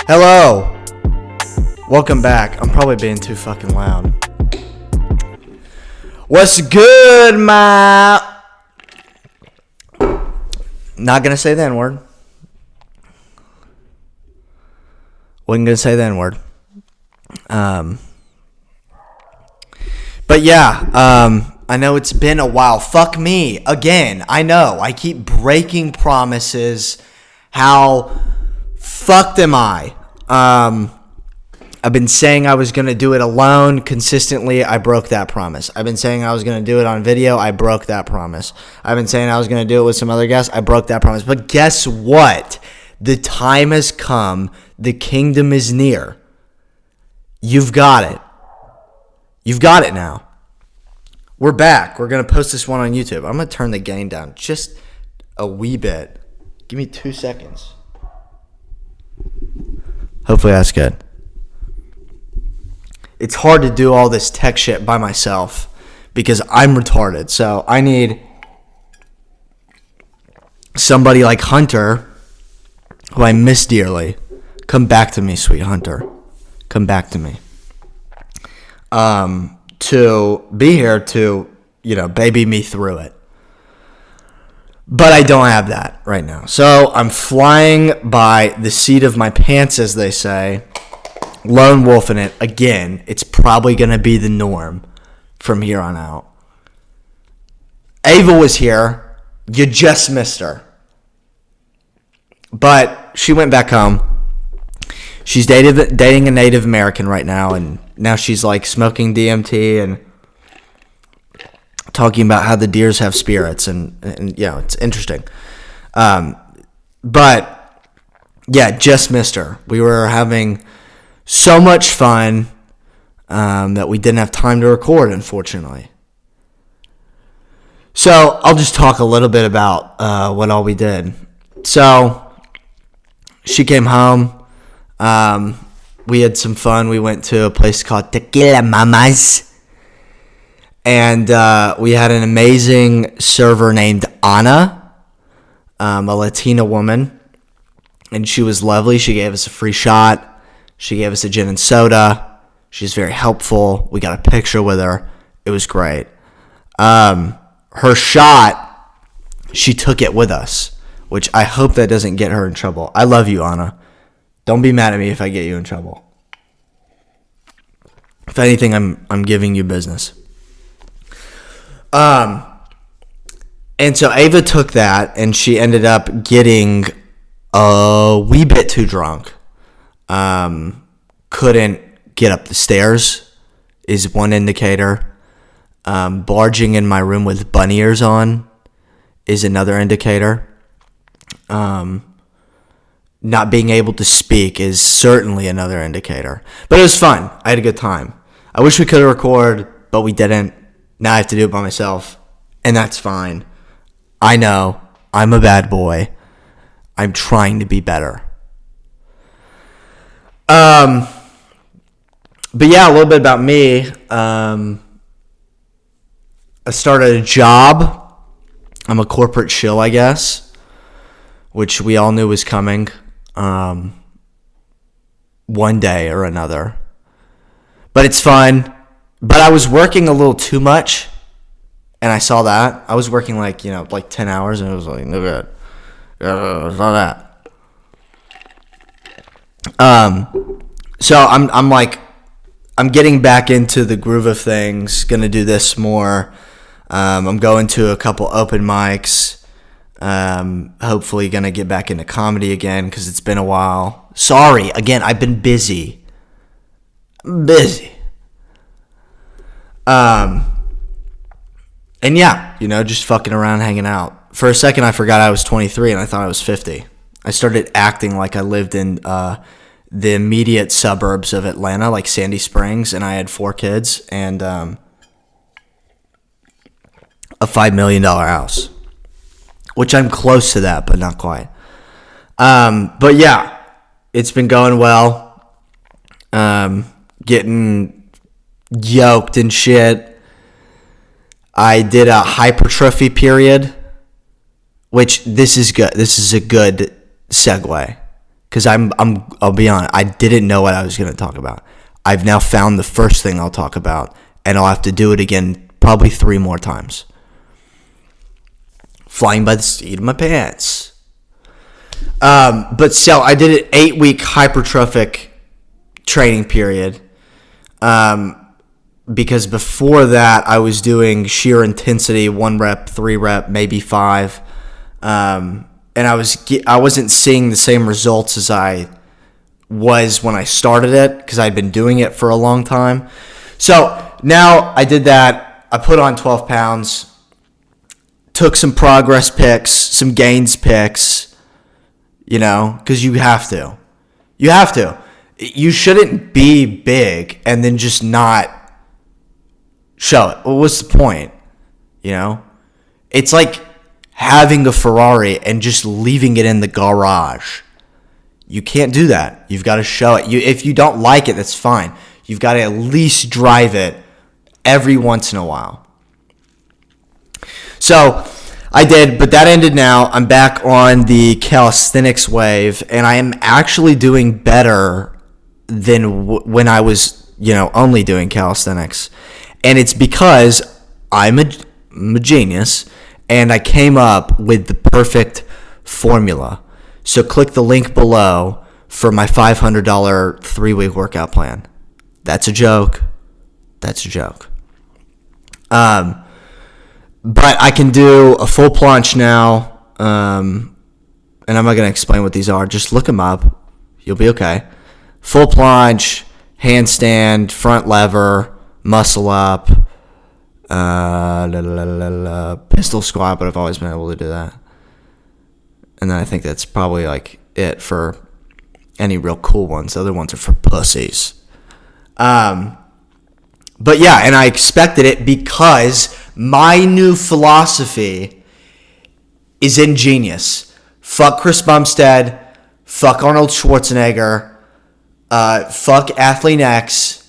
Hello. Welcome back. I'm probably being too fucking loud. What's good, my... Not gonna say the N-word. Wasn't gonna say the N-word. But yeah, I know it's been a while. Fuck me. Again, I know. I keep breaking promises. How fucked am I? I've been saying I was going to do it alone consistently. I broke that promise. I've been saying I was going to do it on video. I broke that promise. I've been saying I was going to do it with some other guests. I broke that promise. But guess what? The time has come. The kingdom is near. You've got it. You've got it now. We're back. We're going to post this one on YouTube. I'm going to turn the gain down just a wee bit. Give me 2 seconds. Hopefully that's good. It's hard to do all this tech shit by myself because I'm retarded. So I need somebody like Hunter, who I miss dearly. Come back to me, sweet Hunter. Come back to me. To be here to, baby me through it. But I don't have that right now. So I'm flying by the seat of my pants, as they say. Lone wolfing it. Again, it's probably going to be the norm from here on out. Ava was here. You just missed her. But she went back home. She's dating a Native American right now. And now she's like smoking DMT and talking about how the deers have spirits. And it's interesting. But, yeah, just missed her. We were having so much fun that we didn't have time to record, unfortunately. So I'll just talk a little bit about what all we did. So she came home. We had some fun. We went to a place called Tequila Mamas. And we had an amazing server named Anna, a Latina woman. And she was lovely. She gave us a free shot. She gave us a gin and soda. She's very helpful. We got a picture with her. It was great. Her shot, she took it with us, which I hope that doesn't get her in trouble. I love you, Anna. Don't be mad at me if I get you in trouble. If anything, I'm giving you business. And so Ava took that, and she ended up getting a wee bit too drunk. Couldn't get up the stairs is one indicator. Barging in my room with bunny ears on is another indicator. Not being able to speak is certainly another indicator. But it was fun. I had a good time. I wish we could have recorded, but we didn't. Now I have to do it by myself, and that's fine. I know. I'm a bad boy. I'm trying to be better. But yeah, a little bit about me. I started a job. I'm a corporate shill, I guess, which we all knew was coming one day or another. But it's fun. But I was working a little too much, and I saw that. I was working like 10 hours, and it was like, no good. It's not that. So I'm getting back into the groove of things. Gonna do this more. I'm going to a couple open mics. Hopefully gonna get back into comedy again because it's been a while. Sorry, again, I've been busy. And yeah, just fucking around, hanging out. For a second, I forgot I was 23 and I thought I was 50. I started acting like I lived in the immediate suburbs of Atlanta, like Sandy Springs, and I had 4 kids and a $5 million house, which I'm close to that, but not quite. But yeah, it's been going well. Getting yoked and shit. I did a hypertrophy period, which this is good. This is a good segue because I'll be honest, I didn't know what I was going to talk about. I've now found the first thing I'll talk about, and I'll have to do it again probably 3 more times. Flying by the seat of my pants. But so I did an 8-week hypertrophic training period. Because before that, I was doing sheer intensity, 1 rep, 3 rep, maybe 5. And I wasn't seeing the same results as I was when I started it, because I'd been doing it for a long time. So now I did that. I put on 12 pounds, took some progress pics, some gains pics, because you have to. You have to. You shouldn't be big and then just not show it. Well, what's the point? It's like having a Ferrari and just leaving it in the garage. You can't do that. You've got to show it. If you don't like it, that's fine. You've got to at least drive it every once in a while. So I did, but that ended now. I'm back on the calisthenics wave, and I am actually doing better than when I was, only doing calisthenics. And it's because I'm a genius, and I came up with the perfect formula. So click the link below for my $500 3-week workout plan. That's a joke. That's a joke. But I can do a full planche now, and I'm not going to explain what these are. Just look them up. You'll be okay. Full planche, handstand, front lever, muscle up, pistol squat, but I've always been able to do that. And then I think that's probably like it for any real cool ones. The other ones are for pussies. But yeah, and I expected it because my new philosophy is ingenious. Fuck Chris Bumstead. Fuck Arnold Schwarzenegger. Fuck Athlete X.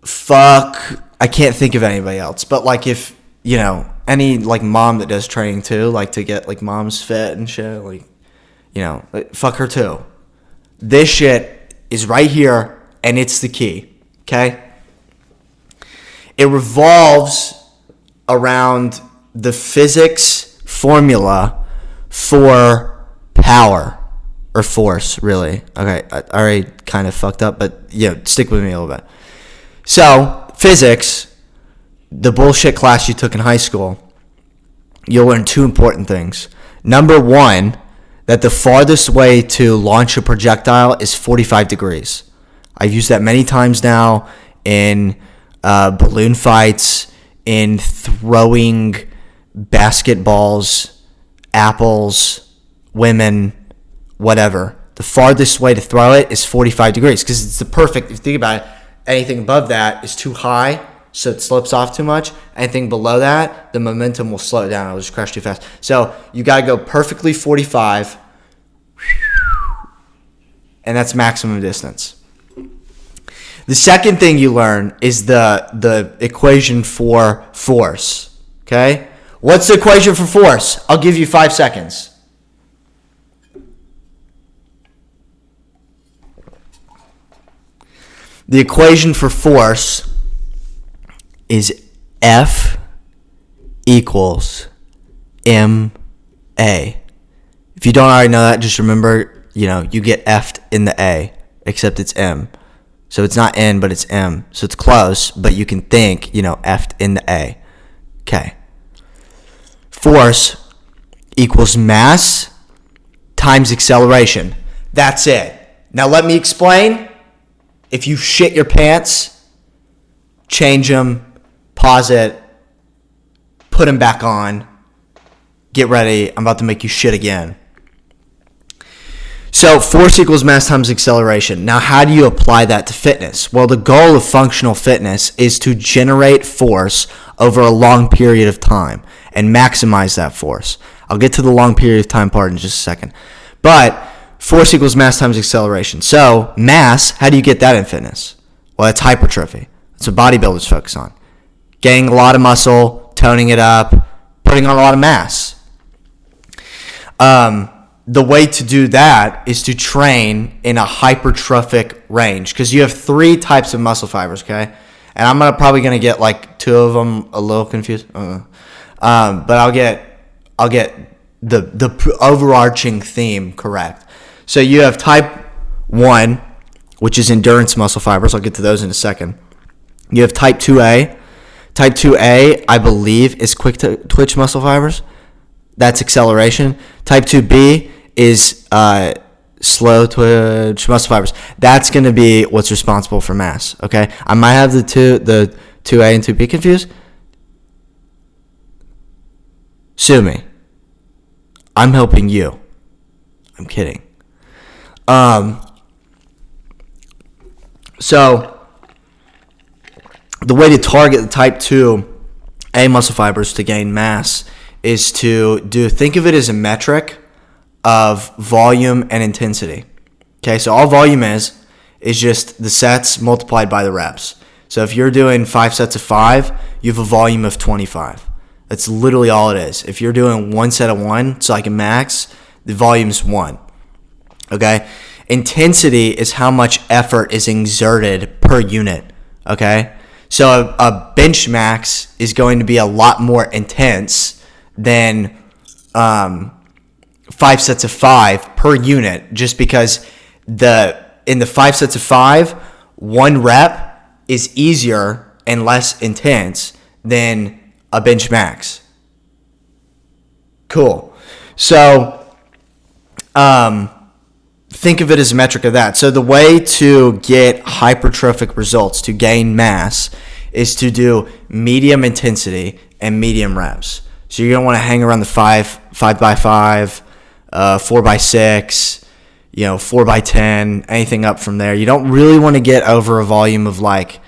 Fuck, I can't think of anybody else. But like if, any like mom that does training too, like to get like moms fit and shit, like, fuck her too. This shit is right here, and it's the key, okay? It revolves around the physics formula for power or force, really. Okay, I already kind of fucked up, but stick with me a little bit. So, physics, the bullshit class you took in high school, you'll learn 2 important things. Number 1, that the farthest way to launch a projectile is 45 degrees. I've used that many times now in balloon fights, in throwing basketballs, apples, women, whatever. The farthest way to throw it is 45 degrees because it's the perfect, if you think about it, anything above that is too high, so it slips off too much. Anything below that, the momentum will slow it down. It'll just crash too fast. So you got to go perfectly 45, and that's maximum distance. The second thing you learn is the equation for force, okay? What's the equation for force? I'll give you 5 seconds. The equation for force is F equals ma. If you don't already know that, just remember, you get F'd in the A, except it's M. So it's not N, but it's M. So it's close, but you can think, F'd in the A. Okay. Force equals mass times acceleration. That's it. Now let me explain. If you shit your pants, change them, pause it, put them back on, get ready. I'm about to make you shit again. So force equals mass times acceleration. Now, how do you apply that to fitness? Well, the goal of functional fitness is to generate force over a long period of time and maximize that force. I'll get to the long period of time part in just a second. But force equals mass times acceleration. So mass, how do you get that in fitness? Well, that's hypertrophy. That's what bodybuilders focus on. Gaining a lot of muscle, toning it up, putting on a lot of mass. The way to do that is to train in a hypertrophic range, because you have 3 types of muscle fibers, okay? And I'm probably gonna get like 2 of them a little confused, but I'll get the overarching theme correct. So you have type 1, which is endurance muscle fibers. I'll get to those in a second. You have type 2A. Type 2A, I believe, is quick twitch muscle fibers. That's acceleration. Type 2B is slow twitch muscle fibers. That's going to be what's responsible for mass, okay? I might have the 2A and 2B confused. Sue me. I'm helping you. I'm kidding. So the way to target the type 2A muscle fibers to gain mass is to think of it as a metric of volume and intensity. Okay, so all volume is just the sets multiplied by the reps. So if you're doing 5 sets of 5, you have a volume of 25. That's literally all it is. If you're doing 1 set of 1, so like a max, the volume's 1. Okay? Intensity is how much effort is exerted per unit. Okay? So a bench max is going to be a lot more intense than 5 sets of 5 per unit, just because in the 5 sets of 5, 1 rep is easier and less intense than a bench max. Cool. So think of it as a metric of that. So the way to get hypertrophic results, to gain mass, is to do medium intensity and medium reps. So you're going to want to hang around the 5x5, 4x6, 4x10, anything up from there. You don't really want to get over a volume of like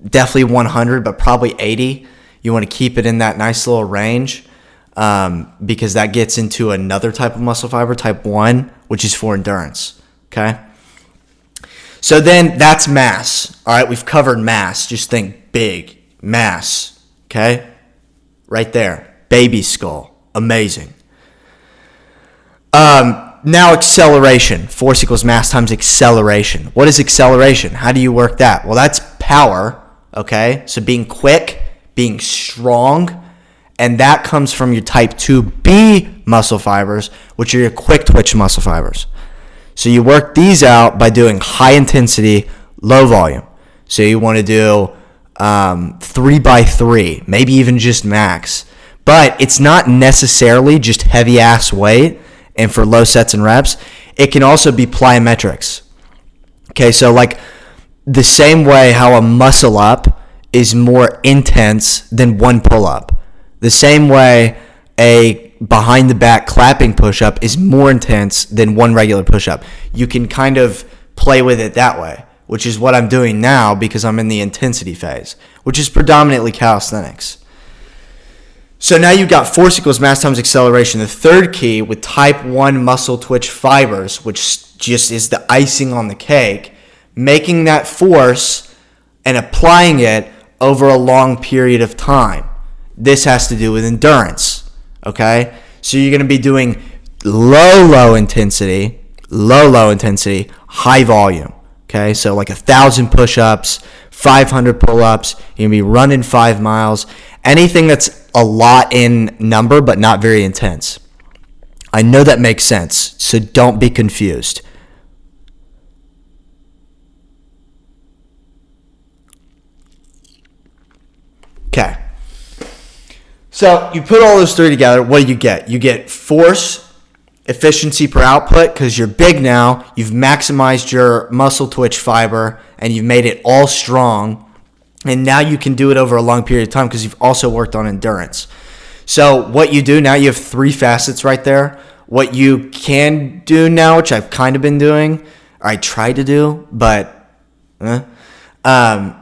definitely 100, but probably 80. You want to keep it in that nice little range, because that gets into another type of muscle fiber, type 1, which is for endurance, okay? So then that's mass. All right, we've covered mass. Just think big, mass, okay? Right there, baby skull, amazing. Now acceleration, force equals mass times acceleration. What is acceleration? How do you work that? Well, that's power, okay? So being quick, being strong, and that comes from your type 2B muscle fibers, which are your quick twitch muscle fibers. So you work these out by doing high intensity, low volume. So you want to do 3x3, maybe even just max. But it's not necessarily just heavy ass weight and for low sets and reps. It can also be plyometrics. Okay, so like the same way how a muscle up is more intense than 1 pull-up. The same way a behind the back clapping push-up is more intense than 1 regular push-up. You can kind of play with it that way, which is what I'm doing now because I'm in the intensity phase, which is predominantly calisthenics. So now you've got force equals mass times acceleration. The third key with type 1 muscle twitch fibers, which just is the icing on the cake, making that force and applying it over a long period of time. This has to do with endurance, okay? So you're going to be doing low intensity, high volume, okay? So like 1,000 push-ups, 500 pull-ups, you're going to be running 5 miles, anything that's a lot in number but not very intense. I know that makes sense, so don't be confused. Okay. So you put all those 3 together, what do you get? You get force, efficiency per output, because you're big now, you've maximized your muscle twitch fiber, and you've made it all strong, and now you can do it over a long period of time because you've also worked on endurance. So what you do now, you have 3 facets right there. What you can do now, which I've kind of been doing, or I tried to do, but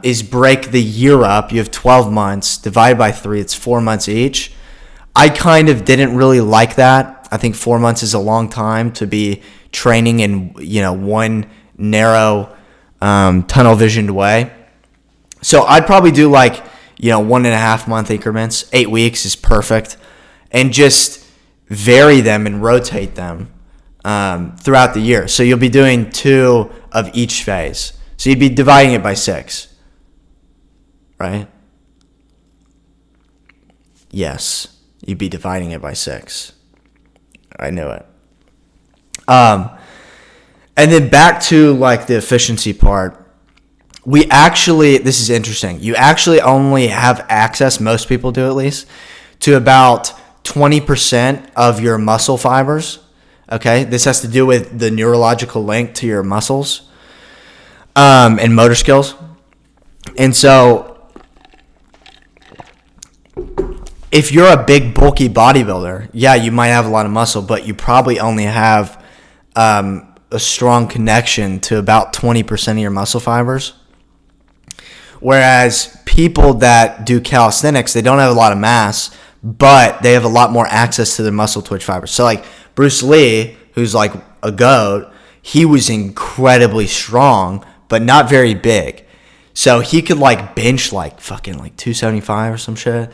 is break the year up. You have 12 months, divided by 3, it's 4 months each. I kind of didn't really like that. I think 4 months is a long time to be training in, one narrow, tunnel visioned way. So I'd probably do 1.5 month increments. 8 weeks is perfect. And just vary them and rotate them throughout the year. So you'll be doing 2 of each phase. So you'd be dividing it by 6, right? Yes, you'd be dividing it by 6. I knew it. And then back to like the efficiency part. This is interesting. You actually only have access, most people do at least, to about 20% of your muscle fibers. Okay, this has to do with the neurological link to your muscles and motor skills. And so if you're a big, bulky bodybuilder, yeah, you might have a lot of muscle, but you probably only have a strong connection to about 20% of your muscle fibers. Whereas people that do calisthenics, they don't have a lot of mass, but they have a lot more access to their muscle twitch fibers. So like Bruce Lee, who's like a goat, he was incredibly strong, but not very big. So he could like bench like fucking like 275 or some shit.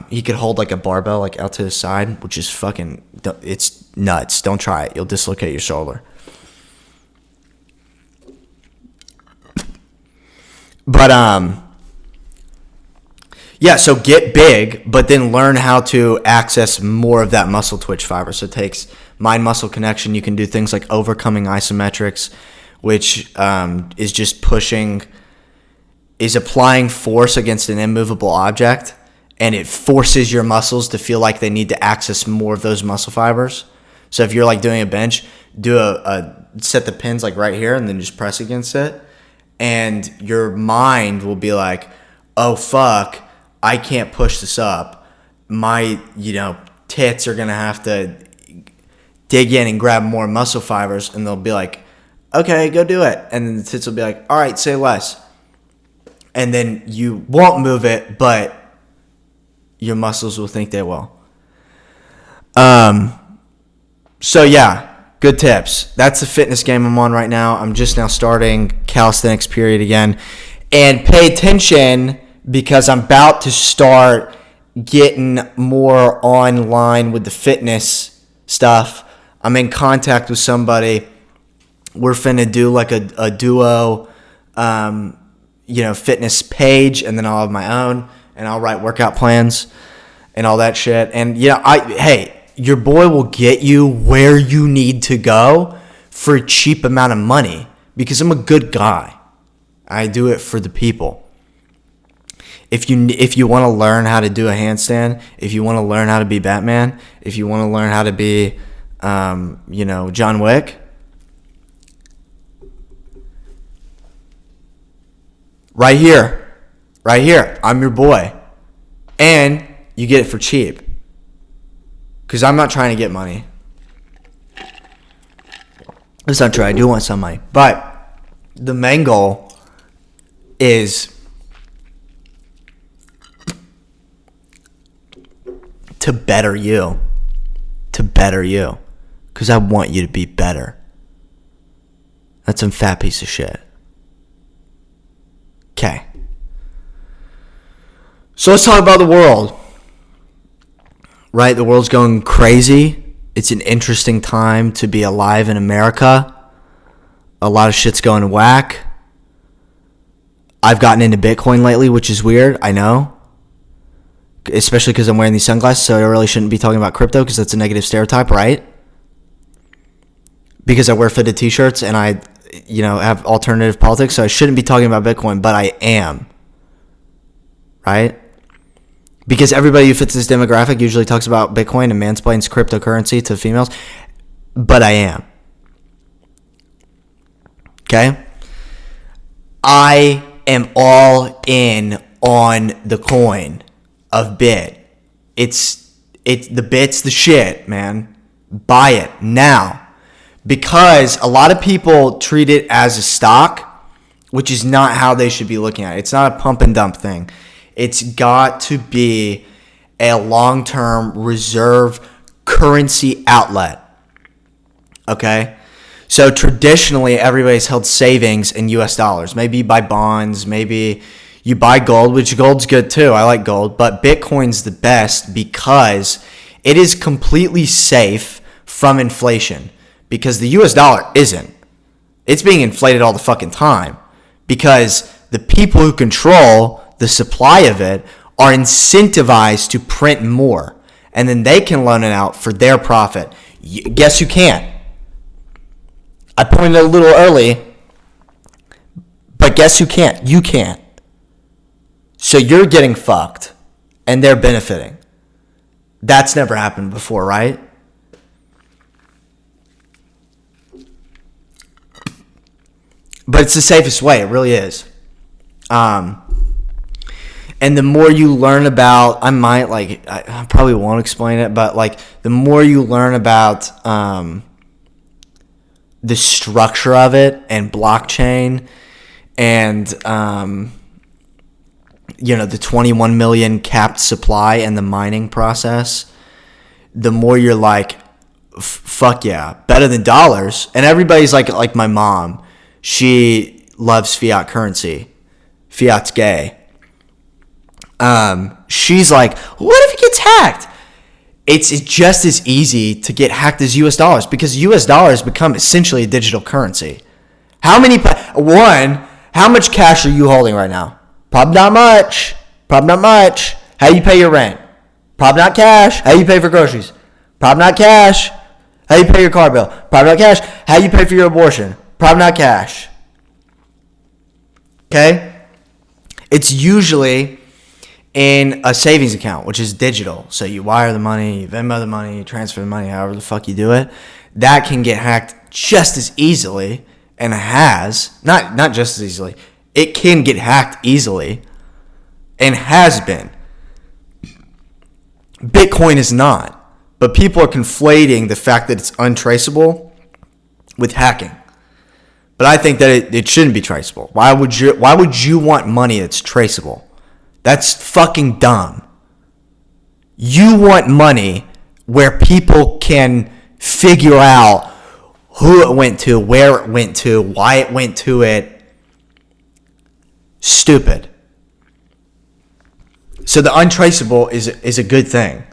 He could hold like a barbell like out to the side, which is fucking, it's nuts. Don't try it. You'll dislocate your shoulder. But yeah, so get big, but then learn how to access more of that muscle twitch fiber. So it takes mind-muscle connection. You can do things like overcoming isometrics, which is applying force against an immovable object, and it forces your muscles to feel like they need to access more of those muscle fibers. So if you're like doing a bench, set the pins like right here and then just press against it. And your mind will be like, oh, fuck, I can't push this up. My, tits are going to have to dig in and grab more muscle fibers. And they'll be like, okay, go do it. And then the tits will be like, all right, say less. And then you won't move it, but your muscles will think they will. So, yeah. Good tips. That's the fitness game I'm on right now. I'm just now starting calisthenics period again. And pay attention because I'm about to start getting more online with the fitness stuff. I'm in contact with somebody. We're finna do like a duo, fitness page, and then I'll have my own, and I'll write workout plans and all that shit. And, your boy will get you where you need to go for a cheap amount of money because I'm a good guy. I do it for the people. If you want to learn how to do a handstand, if you want to learn how to be Batman, if you want to learn how to be, John Wick, right here, I'm your boy. And you get it for cheap. Because I'm not trying to get money. That's not true. I do want some money. But the main goal is to better you. Because I want you to be better. That's some fat piece of shit. Okay. So let's talk about the world. Right, the world's going crazy. It's an interesting time to be alive in America. A lot of shit's going whack. I've gotten into Bitcoin lately, which is weird, I know. Especially because I'm wearing these sunglasses, so I really shouldn't be talking about crypto because that's a negative stereotype, right? Because I wear fitted t-shirts and I, have alternative politics, so I shouldn't be talking about Bitcoin, but I am. Right? Because everybody who fits this demographic usually talks about Bitcoin and mansplains cryptocurrency to females. But I am. Okay? I am all in on the coin of Bit. The Bit's the shit, man. Buy it now. Because a lot of people treat it as a stock, which is not how they should be looking at it. It's not a pump and dump thing. It's got to be a long-term reserve currency outlet. Okay? So traditionally, everybody's held savings in U.S. dollars. Maybe by bonds, maybe, You buy gold, which gold's good too. I like gold, but Bitcoin's the best because it is completely safe from inflation, because the US dollar isn't. It's being inflated all the fucking time because the people who control the supply of it are incentivized to print more, and then they can loan it out for their profit. Guess who can't? I pointed a little early, but guess who can't? You can't. So you're getting fucked, and they're benefiting. That's never happened before, right? But it's the safest way. It really is. And the more you learn about, I probably won't explain it, but like the more you learn about the structure of it and blockchain and the 21 million capped supply and the mining process, the more you're like, fuck yeah, better than dollars. And everybody's like my mom, she loves fiat currency. Fiat's gay. She's like, what if it gets hacked? It's just as easy to get hacked as US dollars, because US dollars become essentially a digital currency. How much cash are you holding right now? Probably not much. How do you pay your rent? Probably not cash. How do you pay for groceries? Probably not cash. How do you pay your car bill? Probably not cash. How do you pay for your abortion? Probably not cash. Okay? It's usually in a savings account, which is digital. So you wire the money, you Venmo the money, you transfer the money, however the fuck you do it. That can get hacked just as easily, and has, not just as easily, it can get hacked easily and has been. Bitcoin is not, but people are conflating the fact that it's untraceable with hacking. But I think that it shouldn't be traceable. Why would you want money that's traceable? That's fucking dumb. You want money where people can figure out who it went to, where it went to, why it went to it. Stupid. So the untraceable is a good thing.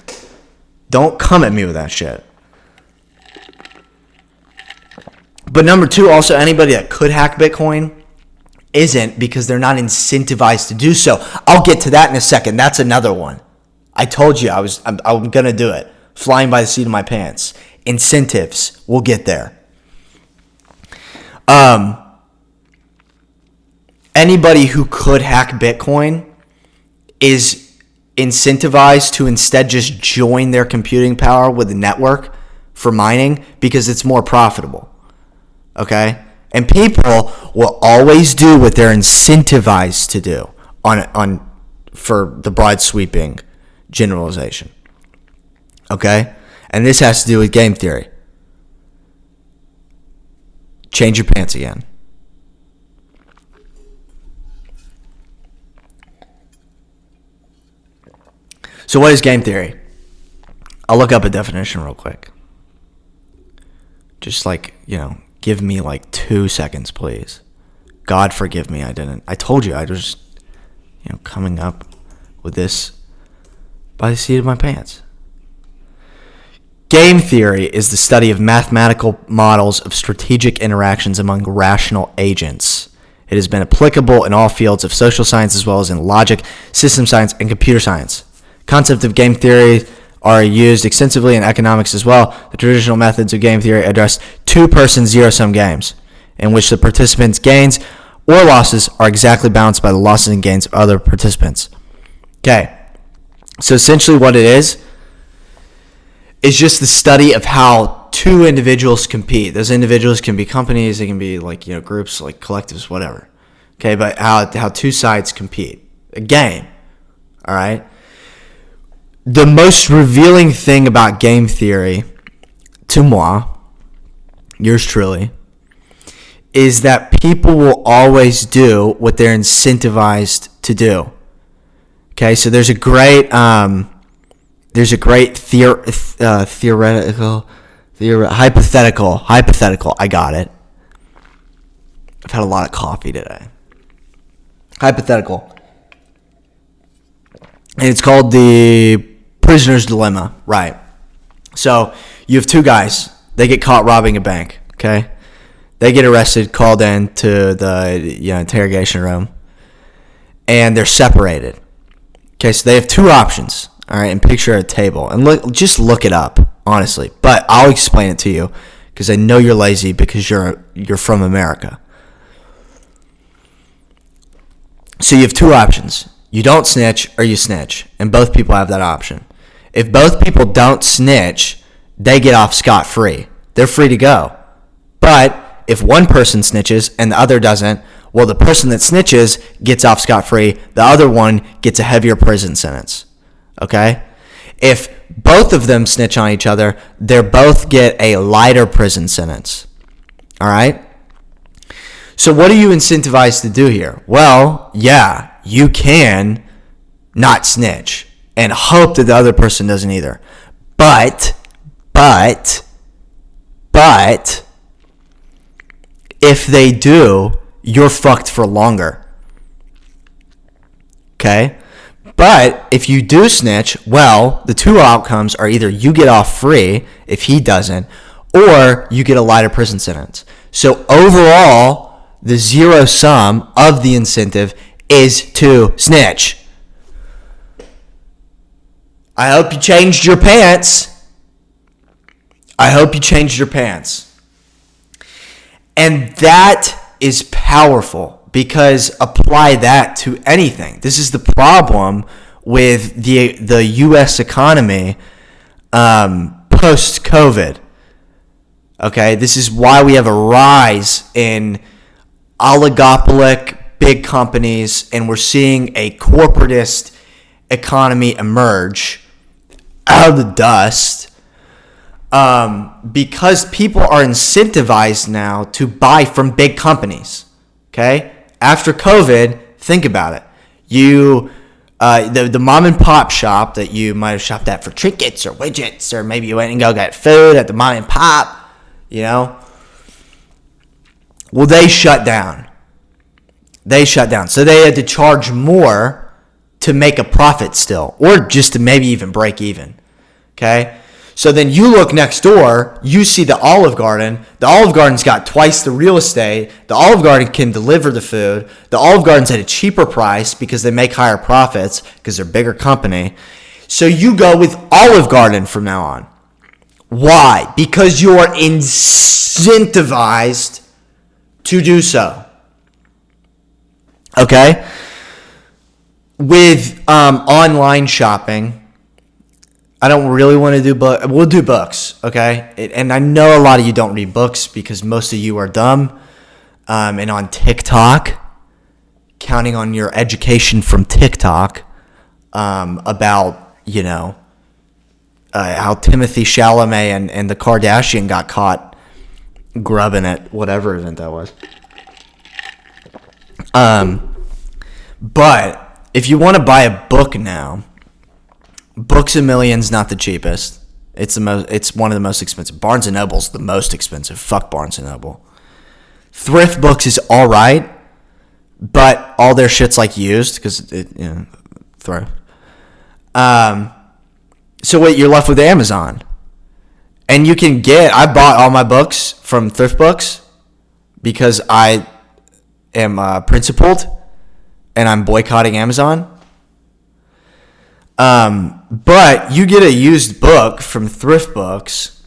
Don't come at me with that shit. But number two, also anybody that could hack Bitcoin isn't, because they're not incentivized to do so. I'll get to that in a second. That's another one. I told you I'm going to do it. Flying by the seat of my pants. Incentives. We'll get there. Anybody who could hack Bitcoin is incentivized to instead just join their computing power with the network for mining, because it's more profitable. Okay? And people will always do what they're incentivized to do for the broad sweeping generalization. Okay? And this has to do with game theory. Change your pants again. So what is game theory? I'll look up a definition real quick. Just give me 2 seconds, please. God forgive me, I didn't. I told you I was, coming up with this by the seat of my pants. Game theory is the study of mathematical models of strategic interactions among rational agents. It has been applicable in all fields of social science as well as in logic, system science, and computer science. Concepts of game theory are used extensively in economics as well. The traditional methods of game theory address two-person zero-sum games, in which the participants' gains or losses are exactly balanced by the losses and gains of other participants. Okay, so essentially what it is just the study of how two individuals compete. Those individuals can be companies, they can be groups, collectives, whatever. Okay, but how two sides compete. A game, all right? The most revealing thing about game theory, to moi, yours truly, is that people will always do what they're incentivized to do. Okay, so there's a great hypothetical. I got it. I've had a lot of coffee today. Hypothetical. and it's called the prisoner's dilemma, right? So you have two guys. They get caught robbing a bank, okay? They get arrested, called in to the interrogation room, and they're separated. Okay, so they have two options, all right? And picture a table. And just look it up, honestly. But I'll explain it to you because I know you're lazy because you're from America. So you have two options. You don't snitch or you snitch, and both people have that option. If both people don't snitch, they get off scot-free. They're free to go. But if one person snitches and the other doesn't, well, the person that snitches gets off scot-free. The other one gets a heavier prison sentence. Okay? If both of them snitch on each other, they both get a lighter prison sentence. All right? So what are you incentivized to do here? Well, yeah, you can not snitch and hope that the other person doesn't either. But, if they do, you're fucked for longer. Okay? But if you do snitch, well, the two outcomes are either you get off free if he doesn't, or you get a lighter prison sentence. So overall, the zero sum of the incentive is to snitch. I hope you changed your pants. I hope you changed your pants. And that is powerful because apply that to anything. This is the problem with the U.S. economy post-COVID. Okay, this is why we have a rise in oligopolic big companies, and we're seeing a corporatist economy emerge out of the dust because people are incentivized now to buy from big companies. Okay, after COVID, think about it. The mom and pop shop that you might have shopped at for trinkets or widgets, or maybe you went and got food at the mom and pop, well, they shut down. So they had to charge more to make a profit still, or just to maybe even break even. Okay? So then you look next door, you see the Olive Garden. The Olive Garden's got twice the real estate. The Olive Garden can deliver the food. The Olive Garden's at a cheaper price because they make higher profits because they're a bigger company. So you go with Olive Garden from now on. Why? Because you're incentivized to do so. Okay? With online shopping, I don't really want to do books. We'll do books, okay? And I know a lot of you don't read books because most of you are dumb and on TikTok, counting on your education from TikTok about, how Timothy Chalamet and the Kardashian got caught grubbing at whatever event that was. But if you want to buy a book now, Books A Million's not the cheapest. It's one of the most expensive. Barnes & Noble's the most expensive. Fuck Barnes & Noble. Thrift Books is all right, but all their shit's like used because thrift. So wait, you're left with Amazon. And I bought all my books from Thrift Books because I am principled and I'm boycotting Amazon. But you get a used book from Thrift Books.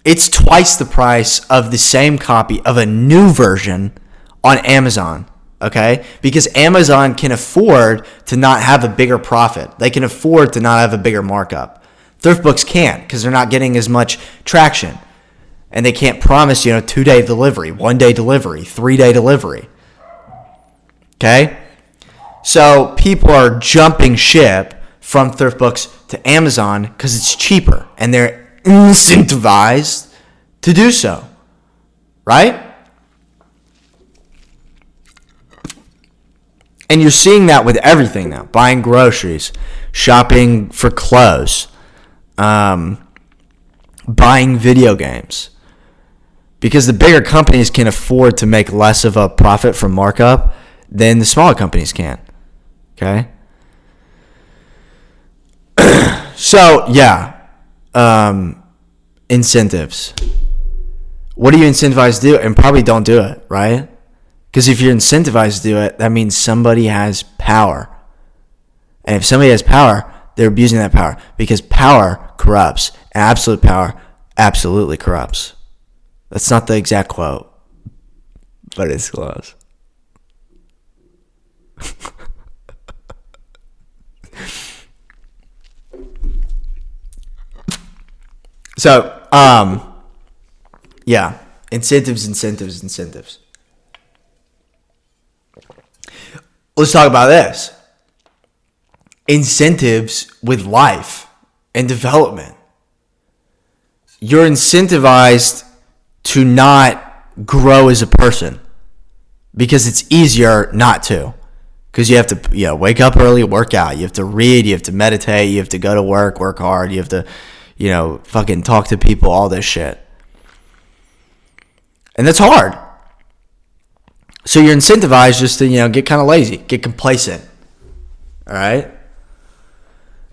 It's twice the price of the same copy of a new version on Amazon. Okay? Because Amazon can afford to not have a bigger profit. They can afford to not have a bigger markup. Thrift Books can't because they're not getting as much traction. And they can't promise, 2-day delivery, 1-day delivery, 3-day delivery. Okay? So people are jumping ship from Thrift Books to Amazon because it's cheaper. And they're incentivized to do so. Right? And you're seeing that with everything now. Buying groceries, shopping for clothes, buying video games. Because the bigger companies can afford to make less of a profit from markup than the smaller companies can. Okay? So, yeah. Incentives. What do you incentivize to do? And probably don't do it, right? Because if you're incentivized to do it, that means somebody has power. And if somebody has power, they're abusing that power. Because power corrupts. And absolute power absolutely corrupts. That's not the exact quote, but it's close. So, yeah, incentives. Let's talk about this. Incentives with life and development. You're incentivized to not grow as a person because it's easier not to. Because you have to, wake up early, work out. You have to read. You have to meditate. You have to go to work hard. You have to, fucking talk to people, all this shit. And that's hard. So you're incentivized just to, get kind of lazy, get complacent. All right?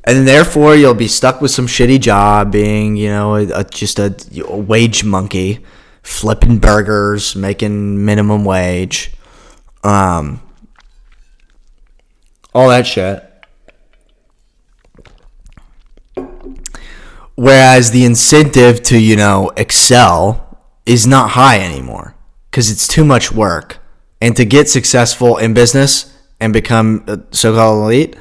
And then therefore you'll be stuck with some shitty job being, just a wage monkey, flipping burgers, making minimum wage. All that shit. Whereas the incentive to, excel is not high anymore because it's too much work. And to get successful in business and become a so-called elite,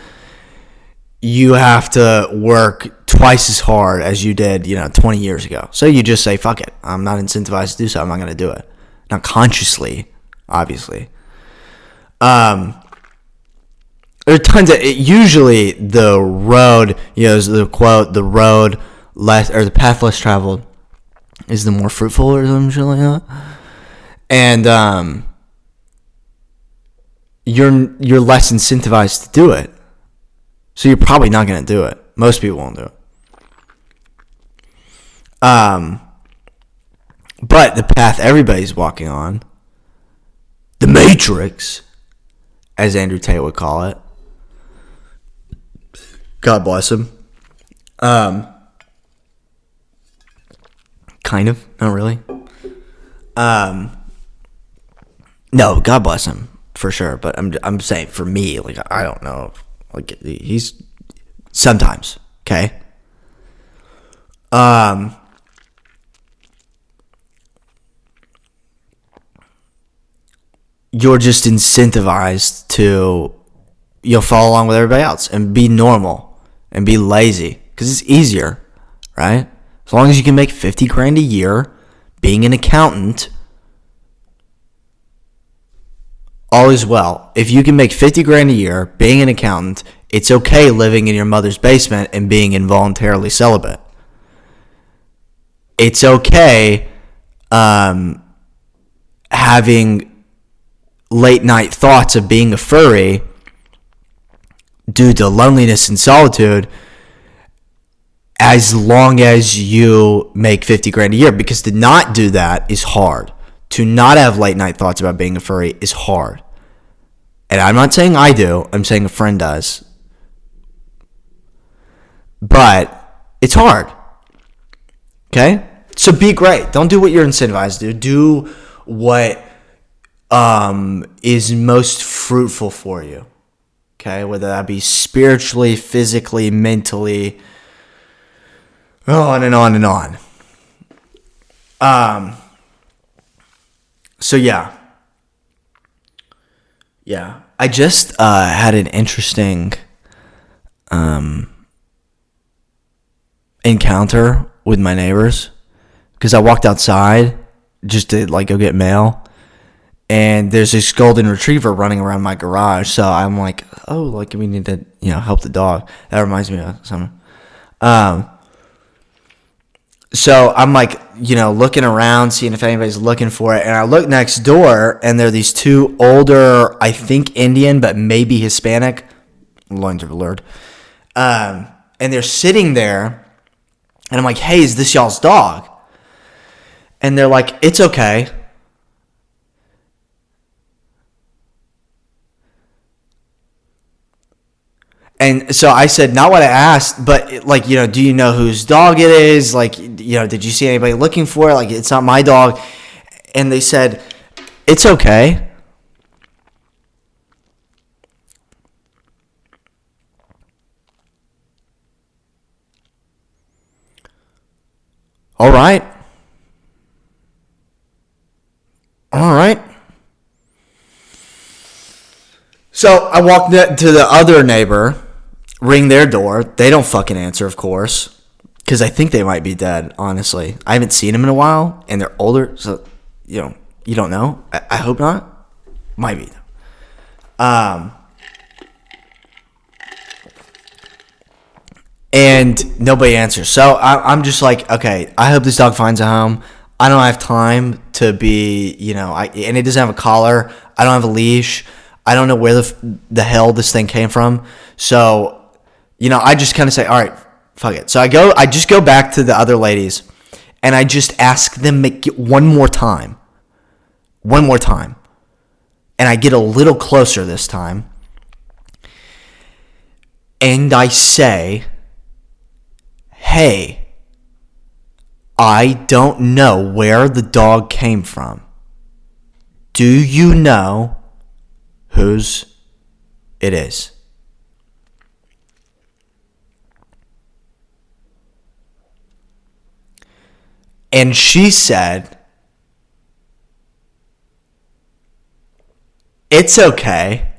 you have to work twice as hard as you did, 20 years ago. So you just say, fuck it. I'm not incentivized to do so. I'm not going to do it. Not consciously, obviously. There are tons of, usually the road, the quote, the road less, or the path less traveled is the more fruitful or some shit like that. And, you're less incentivized to do it. So you're probably not going to do it. Most people won't do it. But the path everybody's walking on, the Matrix, as Andrew Tate would call it, God bless him. Kind of, not really. No, God bless him for sure. But I'm saying for me, like I don't know, like he's sometimes okay. You're just incentivized to follow along with everybody else and be normal and be lazy because it's easier, right? As long as you can make $50,000 a year being an accountant, all is well. If you can make $50,000 a year being an accountant, it's okay living in your mother's basement and being involuntarily celibate. It's okay having late night thoughts of being a furry due to loneliness and solitude as long as you make $50,000 a year, because to not do that is hard. To not have late night thoughts about being a furry is hard. And I'm not saying I do, I'm saying a friend does. But it's hard. Okay? So be great. Don't do what you're incentivized to do. Do what is most fruitful for you. Okay? Whether that be spiritually, physically, mentally, on and on and on. So yeah. I just had an interesting encounter with my neighbors because I walked outside just to go get mail, and there's this golden retriever running around my garage. So I'm like, oh, we need to help the dog. That reminds me of something. So I'm looking around, seeing if anybody's looking for it. And I look next door, and there are these two older, I think Indian, but maybe Hispanic, loins are blurred. And they're sitting there, and I'm like, hey, is this y'all's dog? And they're like, it's okay. And so I said, not what I asked, but like, do you know whose dog it is? Like, did you see anybody looking for it? Like, it's not my dog. And they said, it's okay. All right. All right. So I walked to the other neighbor, ring their door. They don't fucking answer, of course, because I think they might be dead, honestly. I haven't seen them in a while, and they're older, so, you don't know. I hope not. Might be. And nobody answers. So I'm just like, okay, I hope this dog finds a home. I don't have time to be, and it doesn't have a collar. I don't have a leash. I don't know where the hell this thing came from. So, I just kind of say, all right, fuck it. So I just go back to the other ladies, and I just ask them one more time. And I get a little closer this time. And I say, hey, I don't know where the dog came from. Do you know whose it is? And she said, it's okay.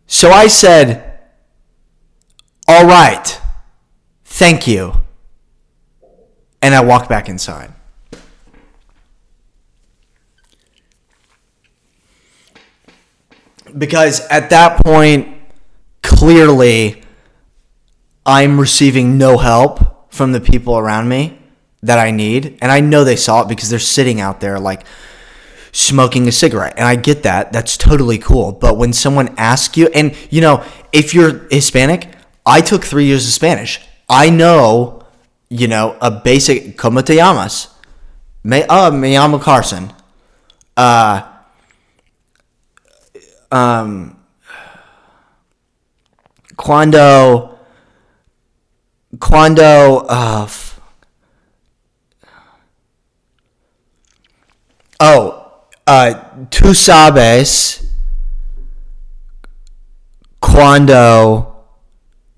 So I said, all right, thank you. And I walked back inside. Because at that point, clearly, I'm receiving no help from the people around me that I need. And I know they saw it because they're sitting out there like smoking a cigarette. And I get that. That's totally cool. But when someone asks you, and if you're Hispanic, I took 3 years of Spanish. I know, a basic, ¿Cómo te llamas? Me llamo Carson. Cuando tú sabes cuando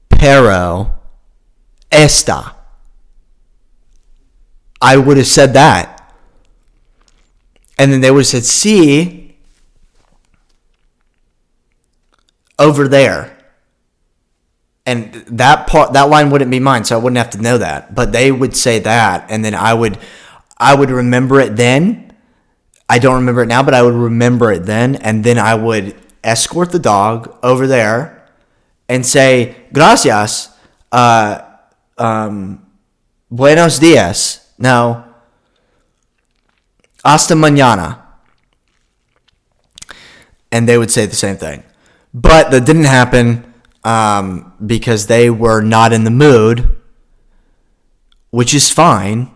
pero está. I would have said that. And then they would have said, sí, over there. And that line wouldn't be mine, so I wouldn't have to know that. But they would say that, and then I would remember it then. I don't remember it now, but I would remember it then, and then I would escort the dog over there and say, gracias, buenos dias. No, hasta mañana. And they would say the same thing. But that didn't happen. Because they were not in the mood, which is fine,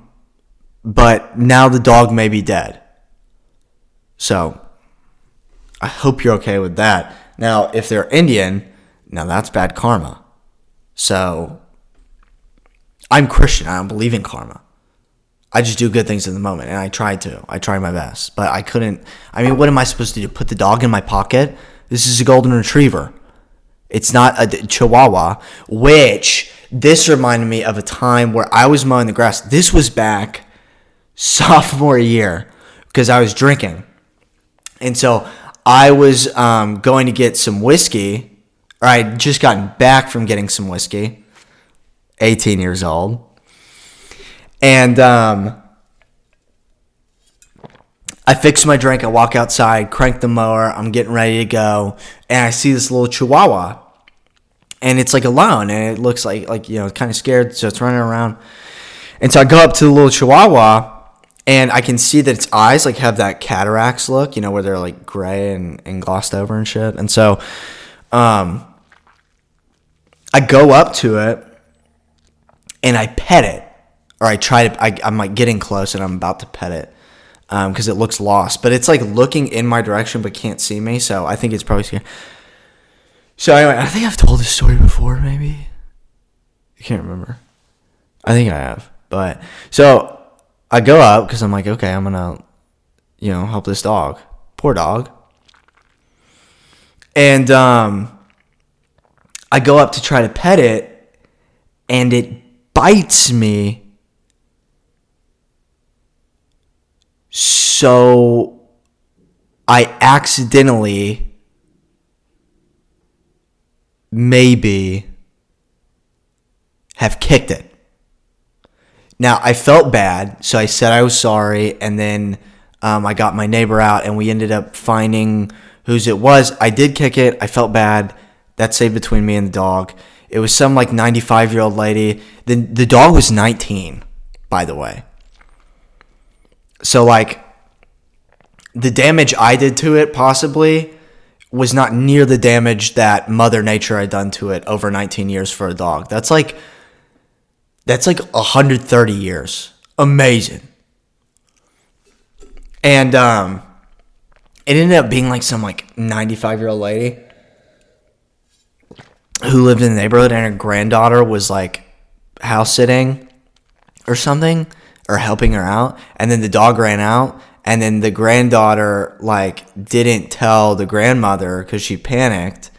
but now the dog may be dead. So, I hope you're okay with that. Now, if they're Indian, now that's bad karma. So, I'm Christian. I don't believe in karma. I just do good things in the moment, and I tried my best, but I couldn't. I mean, what am I supposed to do? Put the dog in my pocket? This is a golden retriever. It's not a Chihuahua, which this reminded me of a time where I was mowing the grass. This was back sophomore year because I was drinking. And so I was going to get some whiskey, or I had just gotten back from getting some whiskey, 18 years old. And I fix my drink, I walk outside, crank the mower, I'm getting ready to go, and I see this little Chihuahua, and it's like alone, and it looks like kind of scared, so it's running around. And so I go up to the little Chihuahua, and I can see that its eyes like have that cataracts look, where they're like gray and glossed over and shit. And so I go up to it, and I pet it, or I try to, I'm like getting close, and I'm about to pet it. because it looks lost. But it's like looking in my direction but can't see me, so I think it's probably scared. So anyway, I think I've told this story before, maybe. I can't remember. I think I have. But so I go up because I'm like, okay, I'm gonna, help this dog. Poor dog. And I go up to try to pet it, and it bites me. So I accidentally, maybe, have kicked it. Now, I felt bad, so I said I was sorry, and then I got my neighbor out, and we ended up finding whose it was. I did kick it. I felt bad. That stayed between me and the dog. It was some, 95-year-old lady. The dog was 19, by the way. So, the damage I did to it, possibly, was not near the damage that Mother Nature had done to it over 19 years for a dog. That's like 130 years. Amazing. And it ended up being some 95-year-old lady who lived in the neighborhood, and her granddaughter was house sitting or something, or helping her out, and then the dog ran out, and then the granddaughter didn't tell the grandmother because she panicked,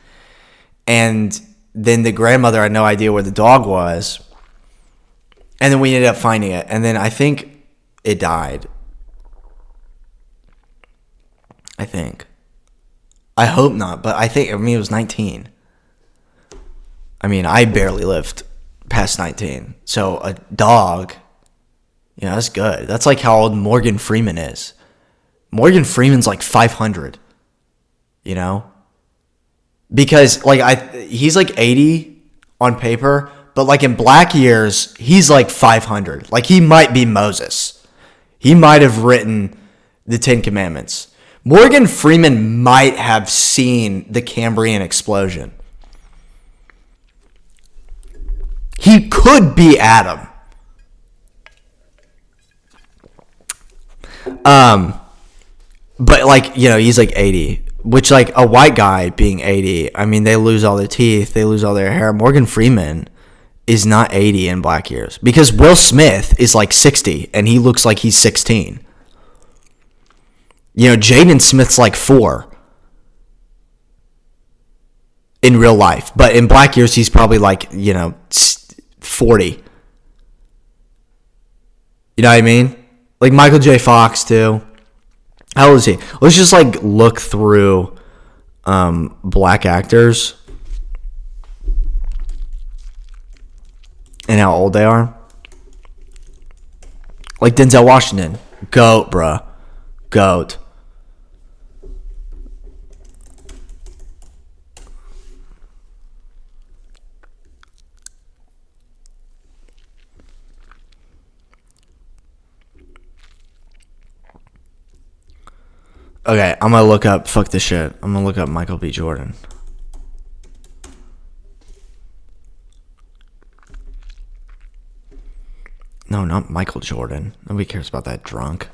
and then the grandmother had no idea where the dog was. And then we ended up finding it. And then I think it died. I think. I hope not, but it was 19. I barely lived past 19. So a dog, that's good. That's how old Morgan Freeman is. Morgan Freeman's 500, Because, he's 80 on paper, but in black years, he's 500. He might be Moses. He might have written the Ten Commandments. Morgan Freeman might have seen the Cambrian explosion. He could be Adam. But he's 80. Which, a white guy being 80, they lose all their teeth, they lose all their hair. Morgan Freeman is not 80 in black years. Because Will Smith is 60, and he looks like he's 16. Jaden Smith's 4 in real life. But in black years, he's probably 40. You know what I mean? Michael J. Fox, too. How old is he? Let's just look through black actors and how old they are. Denzel Washington, goat, bruh, goat. Okay, I'm gonna look up. Fuck this shit. I'm gonna look up Michael B. Jordan. No, not Michael Jordan. Nobody cares about that drunk.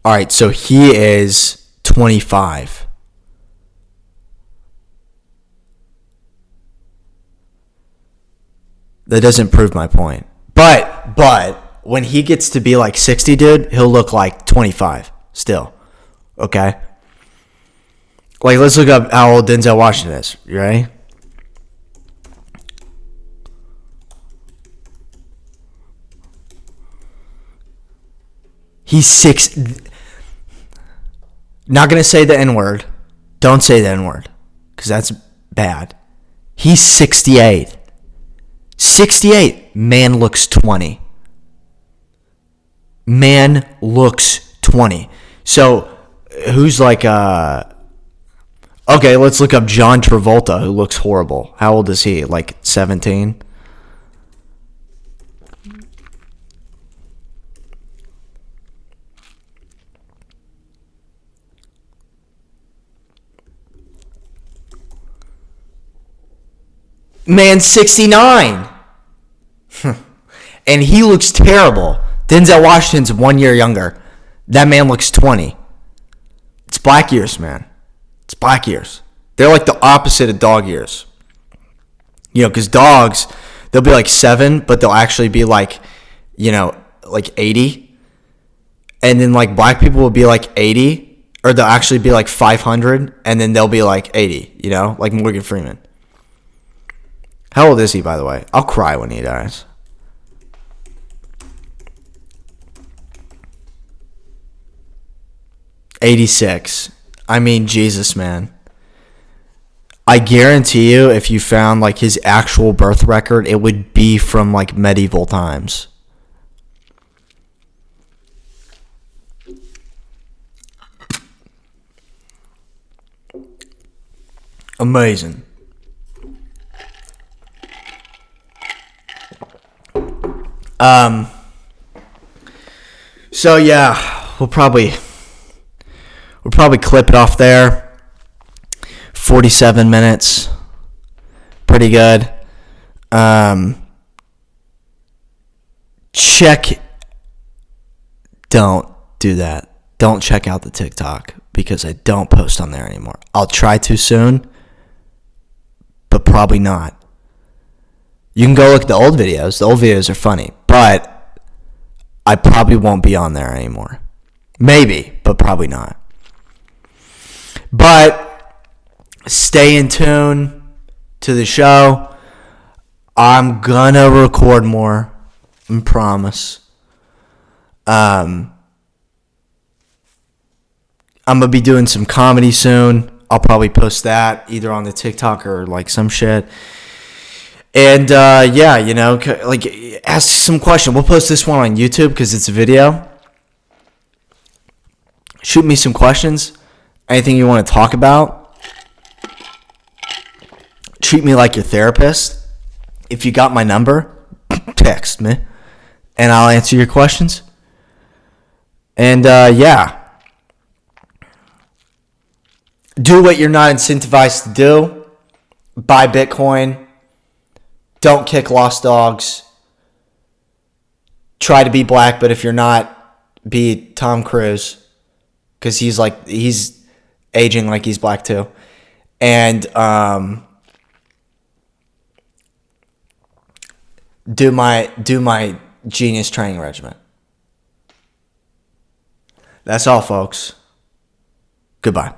All right, so he is 25. That doesn't prove my point. But when he gets to be 60, dude, he'll look 25 still. Okay? Let's look up how old Denzel Washington is. You ready? He's 6. Not going to say the N-word. Don't say the N-word. Because that's bad. He's 68. 68. Man looks 20. Man looks 20. So, who's okay, let's look up John Travolta, who looks horrible. How old is he? 17? man's 69. And he looks terrible. Denzel Washington's 1 year younger. That man looks 20. It's black years, man. It's black years. They're like the opposite of dog years. Because dogs, they'll be like 7, but they'll actually be like, like 80. And then like black people will be like 80, or they'll actually be like 500, and then they'll be like 80, like Morgan Freeman. How old is he, by the way? I'll cry when he dies. 86. I mean, Jesus, man. I guarantee you, if you found like his actual birth record, it would be from like medieval times. Amazing. So yeah, we'll probably clip it off there. 47 minutes. Pretty good. Don't do that. Don't check out the TikTok because I don't post on there anymore. I'll try to soon, but probably not. You can go look at the old videos. The old videos are funny, but I probably won't be on there anymore. Maybe, but probably not. But stay in tune to the show. I'm gonna record more. I promise. I'm gonna be doing some comedy soon. I'll probably post that either on the TikTok or like some shit. And yeah, like ask some question. We'll post this one on YouTube because it's a video. Shoot me some questions. Anything you want to talk about. Treat me like your therapist. If you got my number, text me, and I'll answer your questions. And yeah. Do what you're not incentivized to do. Buy Bitcoin. Don't kick lost dogs. Try to be black, but if you're not, be Tom Cruise. Because he's aging like he's black too. And do my genius training regimen. That's all, folks. Goodbye.